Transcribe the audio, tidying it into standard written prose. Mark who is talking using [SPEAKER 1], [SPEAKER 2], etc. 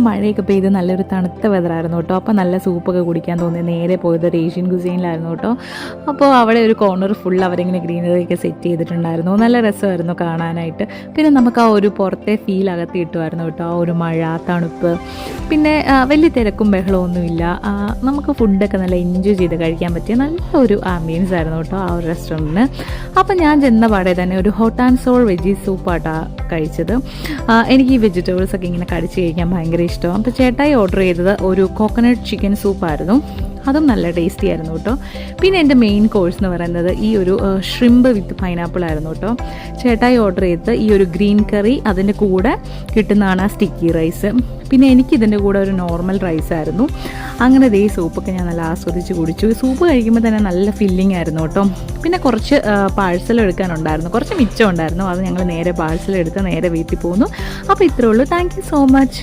[SPEAKER 1] മഴയൊക്കെ പെയ്ത് നല്ലൊരു തണുത്ത വെതറായിരുന്നു കേട്ടോ. അപ്പോൾ നല്ല സൂപ്പൊക്കെ കുടിക്കാൻ തോന്നി നേരെ പോയത് ഒരു ഏഷ്യൻ കുസൈനിലായിരുന്നു കേട്ടോ. അപ്പോൾ അവിടെ ഒരു കോർണർ ഫുൾ അവരിങ്ങനെ ഗ്രീനറിയൊക്കെ സെറ്റ് ചെയ്തിട്ടുണ്ടായിരുന്നു. നല്ല രസമായിരുന്നു കാണാനായിട്ട്. പിന്നെ നമുക്ക് ആ ഒരു പുറത്തെ ഫീൽ അകത്ത് കിട്ടുമായിരുന്നു കേട്ടോ. ആ ഒരു മഴ, തണുപ്പ്, പിന്നെ വലിയ തിരക്കും ബഹളമൊന്നുമില്ല. നമുക്ക് ഫുഡൊക്കെ നല്ല എൻജോയ് ചെയ്ത് കഴിക്കാൻ പറ്റിയ നല്ല ഒരു ആംബിയൻസ് ആയിരുന്നു കേട്ടോ ആ ഒരു റെസ്റ്റോറൻറ്റിന്. അപ്പോൾ ഞാൻ ചെന്ന പാടെ തന്നെ ഒരു ഹോട്ട് ആൻഡ് സോൾ വെജി സൂപ്പാട്ടാണ് കഴിച്ചത്. എനിക്ക് ഈ വെജിറ്റബിൾസ് ഒക്കെ ഇങ്ങനെ കടിച്ച് കഴിക്കാൻ ഭയങ്കര ഇഷ്ടമാണ്. അപ്പോൾ ചേട്ടായി ഓർഡർ ചെയ്തത് ഒരു കോക്കനട്ട് ചിക്കൻ സൂപ്പായിരുന്നു. അതും നല്ല ടേസ്റ്റി ആയിരുന്നു കേട്ടോ. പിന്നെ എൻ്റെ മെയിൻ കോഴ്സ് എന്ന് പറയുന്നത് ഈ ഒരു ഷ്രിമ്പ് വിത്ത് പൈനാപ്പിൾ ആയിരുന്നു കേട്ടോ. ചേട്ടായി ഓർഡർ ചെയ്തത് ഈ ഒരു ഗ്രീൻ കറി, അതിൻ്റെ കൂടെ കിട്ടുന്നതാണ് ആ സ്റ്റിക്കി റൈസ്. പിന്നെ എനിക്കിതിൻ്റെ കൂടെ ഒരു നോർമൽ റൈസ് ആയിരുന്നു. അങ്ങനെ ദേ സൂപ്പൊക്കെ ഞാൻ നല്ല ആസ്വദിച്ച് കുടിച്ചു. സൂപ്പ് കഴിക്കുമ്പോൾ തന്നെ നല്ല ഫില്ലിംഗ് ആയിരുന്നു കേട്ടോ. പിന്നെ കുറച്ച് പാഴ്സൽ എടുക്കാനുണ്ടായിരുന്നു, കുറച്ച് മിച്ചം ഉണ്ടായിരുന്നു. അത് ഞങ്ങൾ നേരെ പാഴ്സൽ എടുത്ത് നേരെ വീട്ടിൽ പോന്നു. അപ്പോൾ ഇത്രേ ഉള്ളൂ. Thank you so much.